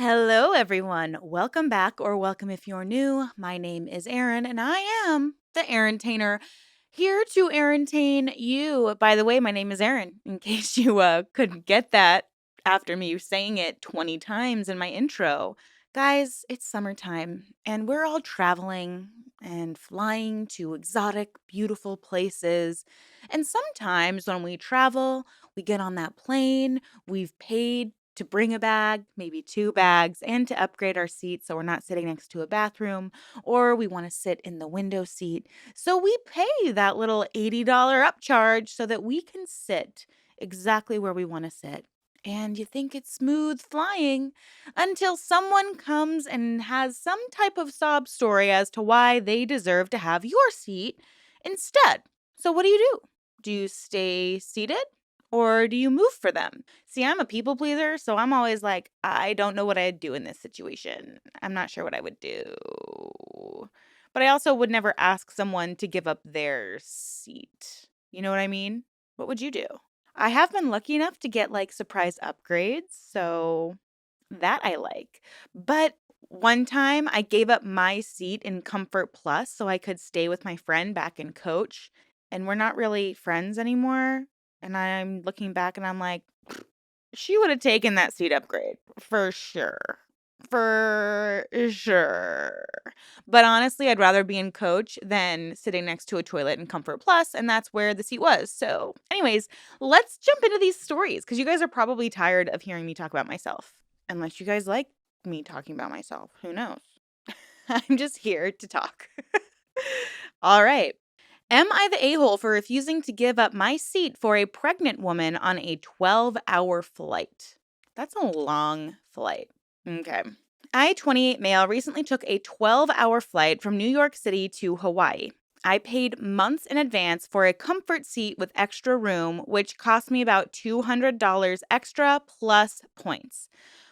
Hello, everyone. Welcome back, or welcome if you're new. My name is Erin, and I am the Erintainer, here to Erintain you. By the way, my name is Erin, in case you couldn't get that after me saying it 20 times in my intro. Guys, it's summertime, and we're all traveling and flying to exotic, beautiful places. And sometimes when we travel, we get on that plane, we've paid to bring a bag, maybe two bags, and to upgrade our seat so we're not sitting next to a bathroom, or we want to sit in the window seat. So we pay that little $80 upcharge so that we can sit exactly where we want to sit. And you think it's smooth flying until someone comes and has some type of sob story as to why they deserve to have your seat instead. So, what do? Do you stay seated or do you move for them? See, I'm a people pleaser, so I'm always like, I don't know what I'd do in this situation. I'm not sure what I would do. But I also would never ask someone to give up their seat. You know what I mean? What would you do? I have been lucky enough to get like surprise upgrades, so that I like. But one time I gave up my seat in Comfort Plus so I could stay with my friend back in coach, and we're not really friends anymore. And I'm looking back and I'm like, she would have taken that seat upgrade for sure. For sure. But honestly, I'd rather be in coach than sitting next to a toilet in Comfort Plus, and that's where the seat was. So, anyways, let's jump into these stories because you guys are probably tired of hearing me talk about myself. Unless you guys like me talking about myself. Who knows? I'm just here to talk. All right. Am I the a hole for refusing to give up my seat for a pregnant woman on a 12-hour flight? That's a long flight. Okay. I, 28 male, recently took a 12-hour flight from New York City to Hawaii. I paid months in advance for a comfort seat with extra room, which cost me about $200 extra plus points.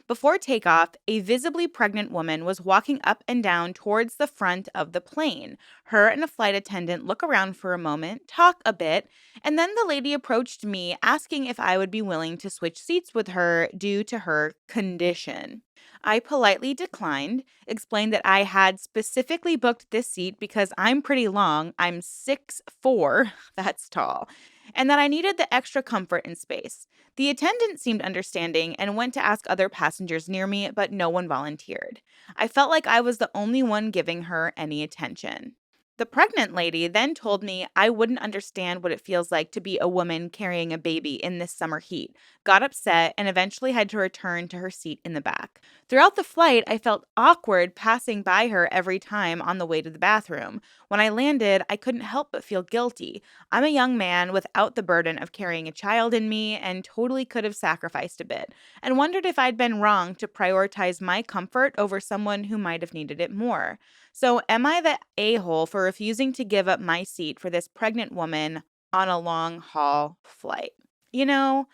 Before takeoff, a visibly pregnant woman was walking up and down towards the front of the plane. Her and a flight attendant look around for a moment, talk a bit, and then the lady approached me asking if I would be willing to switch seats with her due to her condition. I politely declined, explained that I had specifically booked this seat because I'm pretty long, I'm 6'4", that's tall, and that I needed the extra comfort and space. The attendant seemed understanding and went to ask other passengers near me, but no one volunteered. I felt like I was the only one giving her any attention. The pregnant lady then told me I wouldn't understand what it feels like to be a woman carrying a baby in this summer heat, got upset, and eventually had to return to her seat in the back. Throughout the flight, I felt awkward passing by her every time on the way to the bathroom. When I landed, I couldn't help but feel guilty. I'm a young man without the burden of carrying a child in me and totally could have sacrificed a bit, and wondered if I'd been wrong to prioritize my comfort over someone who might have needed it more. So, am I the a hole for refusing to give up my seat for this pregnant woman on a long haul flight? You know,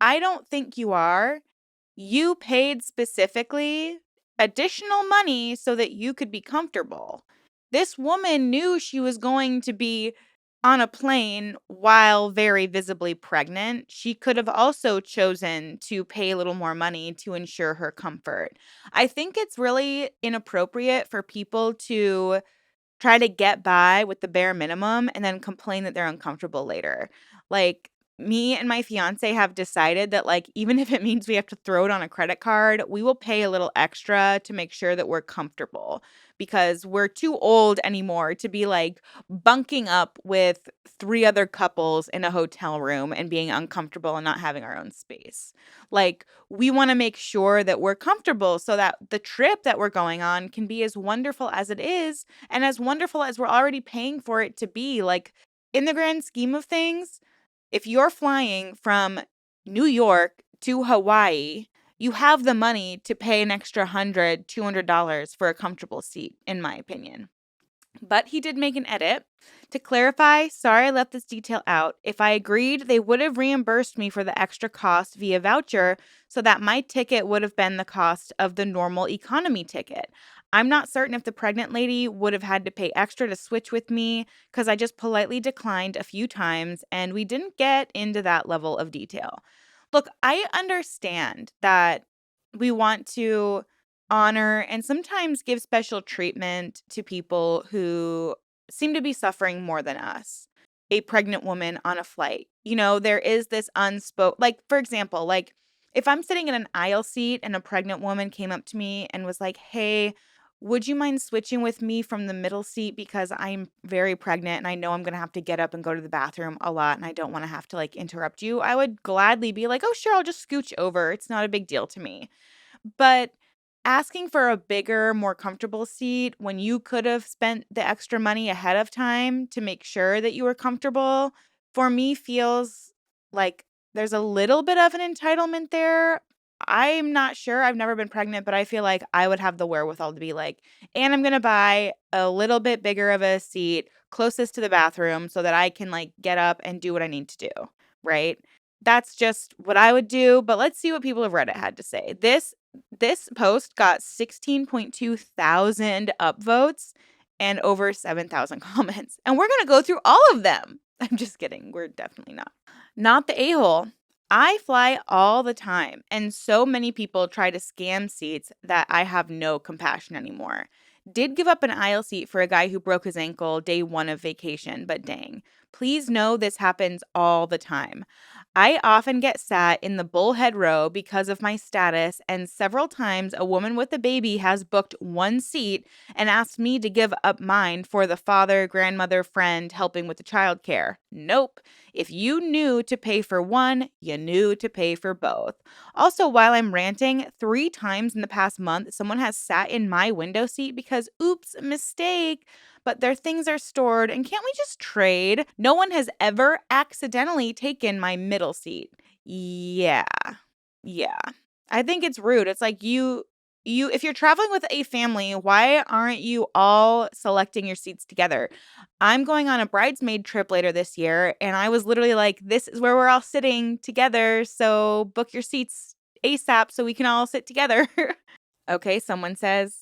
I don't think you are. You paid specifically additional money so that you could be comfortable. This woman knew she was going to be on a plane while very visibly pregnant. She could have also chosen to pay a little more money to ensure her comfort. I think it's really inappropriate for people to try to get by with the bare minimum and then complain that they're uncomfortable later. Like, me and my fiance have decided that, like, even if it means we have to throw it on a credit card, we will pay a little extra to make sure that we're comfortable because we're too old anymore to be like bunking up with three other couples in a hotel room and being uncomfortable and not having our own space. Like, we want to make sure that we're comfortable so that the trip that we're going on can be as wonderful as it is and as wonderful as we're already paying for it to be. Like, in the grand scheme of things, if you're flying from New York to Hawaii, you have the money to pay an extra $100, $200 for a comfortable seat, in my opinion. But he did make an edit. To clarify, sorry I left this detail out. If I agreed, they would have reimbursed me for the extra cost via voucher so that my ticket would have been the cost of the normal economy ticket. I'm not certain if the pregnant lady would have had to pay extra to switch with me because I just politely declined a few times and we didn't get into that level of detail. Look, I understand that We want to honor and sometimes give special treatment to people who seem to be suffering more than us. A pregnant woman on a flight. There is this unspoken, like, for example, like if I'm sitting in an aisle seat and a pregnant woman came up to me and was like, "Hey, would you mind switching with me from the middle seat because I'm very pregnant and I know I'm going to have to get up and go to the bathroom a lot and I don't want to have to like interrupt you." I would gladly be like, "Oh, sure, I'll just scooch over. It's not a big deal to me." But asking for a bigger, more comfortable seat when you could have spent the extra money ahead of time to make sure that you were comfortable, for me feels like there's a little bit of an entitlement there. I'm not sure. I've never been pregnant, but I feel like I would have the wherewithal to be like, and I'm going to buy a little bit bigger of a seat closest to the bathroom so that I can like get up and do what I need to do. Right. That's just what I would do. But let's see what people of Reddit had to say. This post got 16.2 thousand upvotes and over 7,000 comments. And we're going to go through all of them. I'm just kidding. We're definitely not. Not the a-hole. I fly all the time, and so many people try to scam seats that I have no compassion anymore. Did give up an aisle seat for a guy who broke his ankle day one of vacation, but dang. Please know this happens all the time. I often get sat in the bullhead row because of my status, and several times a woman with a baby has booked one seat and asked me to give up mine for the father, grandmother, friend helping with the childcare. Nope. If you knew to pay for one, you knew to pay for both. Also, while I'm ranting, 3 times in the past month, someone has sat in my window seat because, oops, mistake, but their things are stored and can't we just trade? No one has ever accidentally taken my middle seat. Yeah. Yeah. I think it's rude. It's like you if you're traveling with a family, why aren't you all selecting your seats together? I'm going on a bridesmaid trip later this year and I was literally like, this is where we're all sitting together, so book your seats ASAP so we can all sit together. Okay, someone says,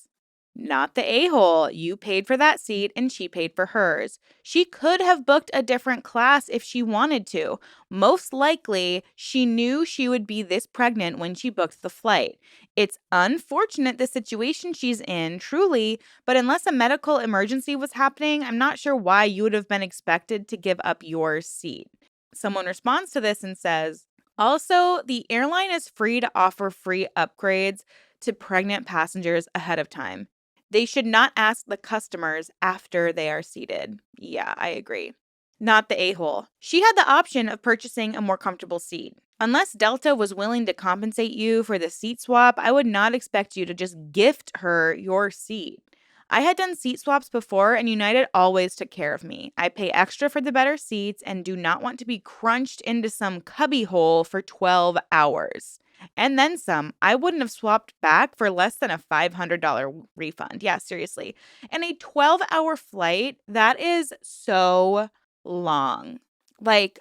not the a-hole. You paid for that seat and she paid for hers. She could have booked a different class if she wanted to. Most likely, she knew she would be this pregnant when she booked the flight. It's unfortunate the situation she's in, truly, but unless a medical emergency was happening, I'm not sure why you would have been expected to give up your seat. Someone responds to this and says, also, the airline is free to offer free upgrades to pregnant passengers ahead of time. They should not ask the customers after they are seated. Yeah, I agree. Not the a-hole. She had the option of purchasing a more comfortable seat. Unless Delta was willing to compensate you for the seat swap, I would not expect you to just gift her your seat. I had done seat swaps before, and United always took care of me. I pay extra for the better seats and do not want to be crunched into some cubby hole for 12 hours. And then some. I wouldn't have swapped back for less than a $500 refund. Yeah, seriously. And a 12-hour flight, that is so long. Like,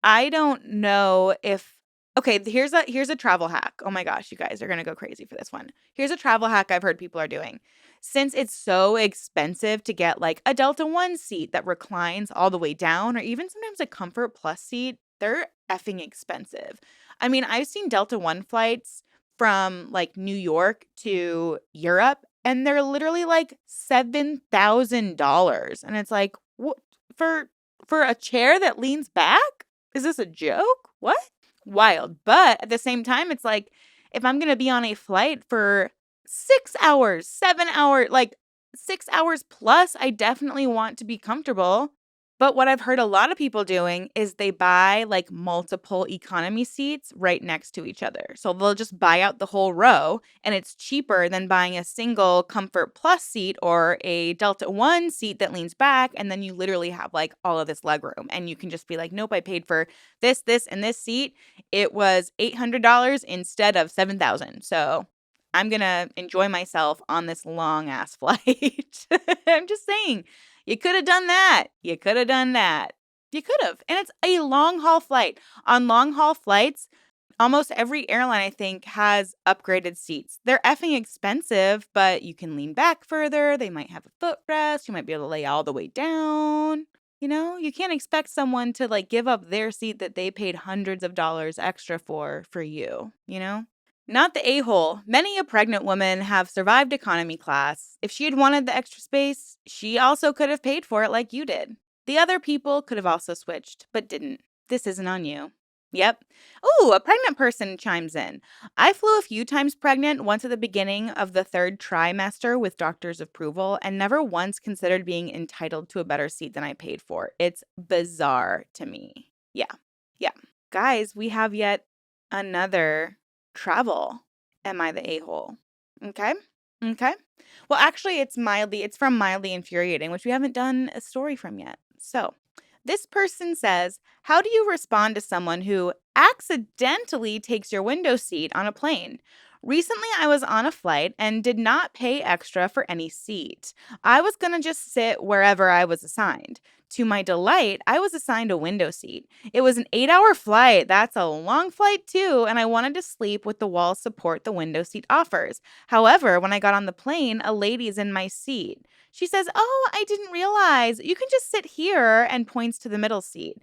I don't know if okay, here's a travel hack. Oh my gosh, you guys are going to go crazy for this one. Here's a travel hack I've heard people are doing. Since it's so expensive to get like a Delta One seat that reclines all the way down, or even sometimes a Comfort Plus seat, they're effing expensive. I mean, I've seen Delta One flights from like New York to Europe, and they're literally like $7,000. And it's like, what for a chair that leans back? Is this a joke? What? Wild. But at the same time, it's like if I'm going to be on a flight for 6 hours, 7 hours, like 6 hours plus, I definitely want to be comfortable. But what I've heard a lot of people doing is they buy like multiple economy seats right next to each other. So they'll just buy out the whole row and it's cheaper than buying a single Comfort Plus seat or a Delta One seat that leans back. And then you literally have like all of this leg room and you can just be like, nope, I paid for this, and this seat. It was $800 instead of $7,000. So I'm going to enjoy myself on this long ass flight. I'm just saying. You could have done that. You could have done that. You could have. And it's a long haul flight. On long haul flights, almost every airline, I think, has upgraded seats. They're effing expensive, but you can lean back further. They might have a footrest. You might be able to lay all the way down. You can't expect someone to like give up their seat that they paid hundreds of dollars extra for you, Not the a-hole. Many a pregnant woman have survived economy class. If she had wanted the extra space, she also could have paid for it like you did. The other people could have also switched, but didn't. This isn't on you. Yep. Ooh, a pregnant person chimes in. I flew a few times pregnant, once at the beginning of the third trimester with doctor's approval, and never once considered being entitled to a better seat than I paid for. It's bizarre to me. Yeah. Yeah. Guys, we have yet another travel. Am I the a-hole? Okay. Okay. Well, actually, it's from Mildly Infuriating, which we haven't done a story from yet. So, this person says, how do you respond to someone who accidentally takes your window seat on a plane? Recently, I was on a flight and did not pay extra for any seat. I was going to just sit wherever I was assigned. To my delight, I was assigned a window seat. It was an 8-hour flight. That's a long flight, too, and I wanted to sleep with the wall support the window seat offers. However, when I got on the plane, a lady's in my seat. She says, "Oh, I didn't realize. You can just sit here," and points to the middle seat.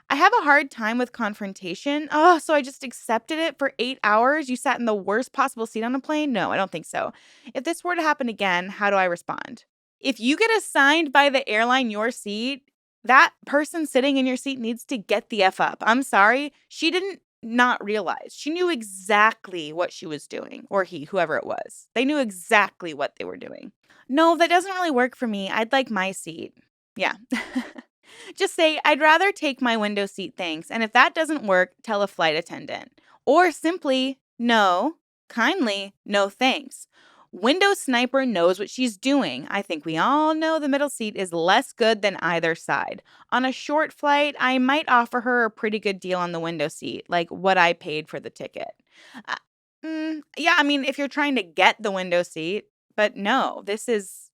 I have a hard time with confrontation. Oh, so I just accepted it for 8 hours? You sat in the worst possible seat on a plane? No, I don't think so. If this were to happen again, how do I respond? If you get assigned by the airline your seat, that person sitting in your seat needs to get the F up. I'm sorry. She didn't not realize. She knew exactly what she was doing, or he, whoever it was. They knew exactly what they were doing. No, that doesn't really work for me. I'd like my seat. Yeah. Just say, I'd rather take my window seat, thanks. And if that doesn't work, tell a flight attendant. Or simply, no, kindly, no thanks. Window sniper knows what she's doing. I think we all know the middle seat is less good than either side. On a short flight, I might offer her a pretty good deal on the window seat, like what I paid for the ticket. Uh, yeah, I mean, if you're trying to get the window seat, but no, this is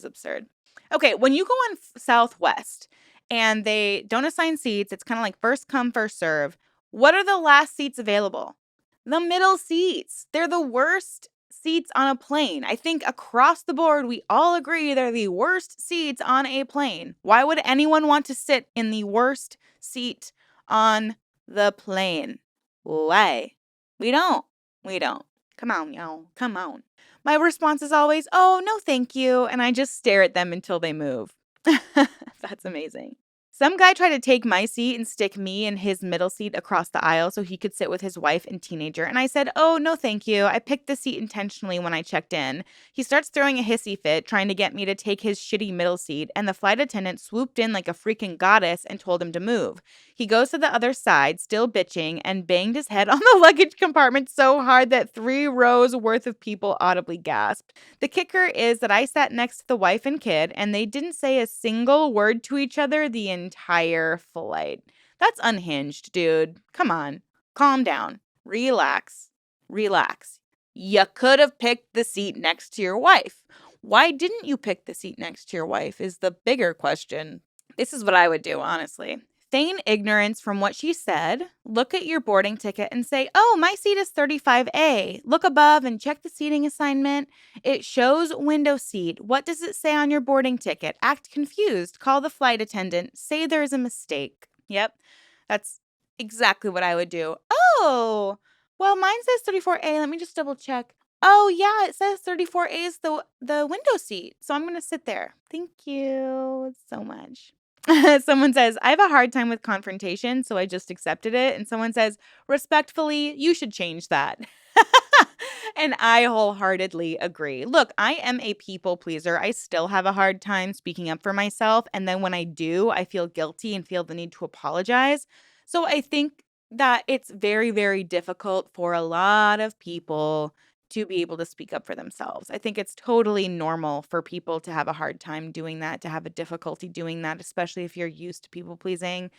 absurd. Okay, when you go on Southwest and they don't assign seats, it's kind of like first come, first serve. What are the last seats available? The middle seats. They're the worst seats on a plane. I think across the board, we all agree they're the worst seats on a plane. Why would anyone want to sit in the worst seat on the plane? Why? We don't. We don't. Come on, y'all. Come on. My response is always, oh, no, thank you. And I just stare at them until they move. That's amazing. Some guy tried to take my seat and stick me in his middle seat across the aisle so he could sit with his wife and teenager. And I said, oh, no, thank you. I picked the seat intentionally when I checked in. He starts throwing a hissy fit, trying to get me to take his shitty middle seat. And the flight attendant swooped in like a freaking goddess and told him to move. He goes to the other side, still bitching, and banged his head on the luggage compartment so hard that 3 rows worth of people audibly gasped. The kicker is that I sat next to the wife and kid, and they didn't say a single word to each other the entire flight. That's unhinged, dude. Come on. Calm down. Relax. Relax. You could have picked the seat next to your wife. Why didn't you pick the seat next to your wife is the bigger question. This is what I would do, honestly. Feign ignorance from what she said. Look at your boarding ticket and say, oh, my seat is 35A. Look above and check the seating assignment. It shows window seat. What does it say on your boarding ticket? Act confused. Call the flight attendant. Say there is a mistake. Yep, that's exactly what I would do. Oh, well, mine says 34A. Let me just double check. Oh, yeah, it says 34A is the window seat. So I'm going to sit there. Thank you so much. Someone says, I have a hard time with confrontation, so I just accepted it. And someone says, respectfully, you should change that. And I wholeheartedly agree. Look, I am a people pleaser. I still have a hard time speaking up for myself. And then when I do, I feel guilty and feel the need to apologize. So I think that it's very, very difficult for a lot of people to be able to speak up for themselves. I think it's totally normal for people to have a hard time doing that, to have a difficulty doing that, especially if you're used to people pleasing.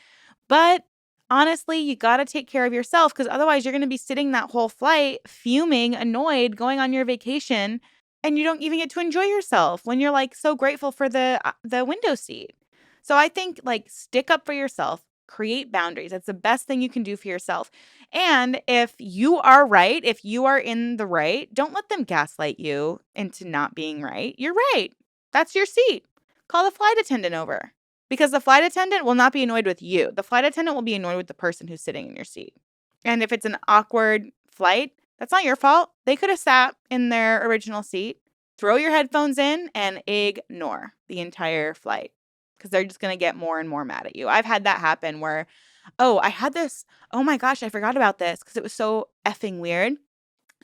But honestly, you got to take care of yourself because otherwise you're going to be sitting that whole flight fuming, annoyed, going on your vacation, and you don't even get to enjoy yourself when you're like so grateful for the window seat. So I think like stick up for yourself, create boundaries. That's the best thing you can do for yourself. And if you are right, if you are in the right, don't let them gaslight you into not being right. You're right. That's your seat. Call the flight attendant over. Because the flight attendant will not be annoyed with you. The flight attendant will be annoyed with the person who's sitting in your seat. And if it's an awkward flight, That's not your fault. They could have sat in their original seat. Throw your headphones in and ignore the entire flight because they're just going to get more and more mad at you. I've had that happen where, I had this. Oh my gosh, I forgot about this because it was so effing weird.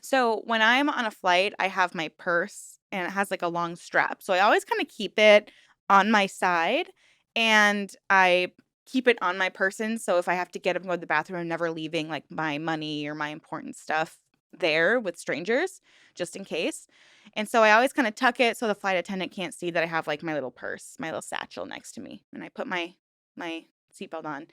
So when I'm on a flight, I have my purse and it has like a long strap. So I always kind of keep it on my side and I keep it on my person. So if I have to get up and go to the bathroom, I'm never leaving like my money or my important stuff there with strangers just in case. And so I always kind of tuck it so the flight attendant can't see that I have like my little purse, my little satchel next to me. And I put my seatbelt on.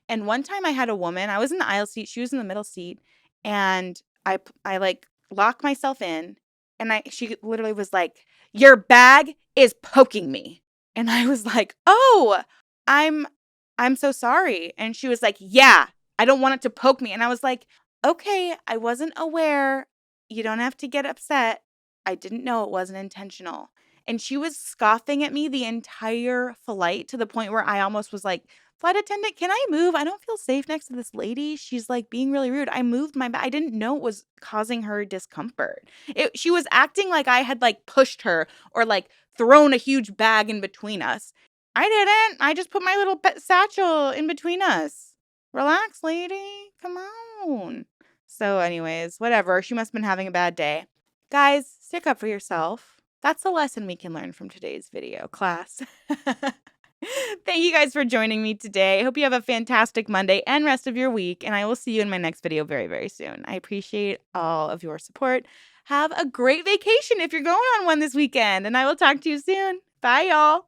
And one time I had a woman, I was in the aisle seat, she was in the middle seat, and I like lock myself in and she literally was like, "Your bag is poking me." And I was like, "Oh, I'm so sorry." And she was like, "Yeah, I don't want it to poke me." And I was like, "Okay, I wasn't aware. You don't have to get upset. I didn't know it wasn't intentional." And she was scoffing at me the entire flight to the point where I almost was like, "Flight attendant, can I move? I don't feel safe next to this lady. She's like being really rude." I moved my bag. I didn't know it was causing her discomfort. She was acting like I had like pushed her or like thrown a huge bag in between us. I didn't. I just put my little satchel in between us. Relax, lady. Come on. So, anyways, whatever. She must have been having a bad day. Guys, stick up for yourself. That's the lesson we can learn from today's video class. Thank you guys for joining me today. I hope you have a fantastic Monday and rest of your week, and I will see you in my next video very, very soon. I appreciate all of your support. Have a great vacation if you're going on one this weekend, and I will talk to you soon. Bye, y'all.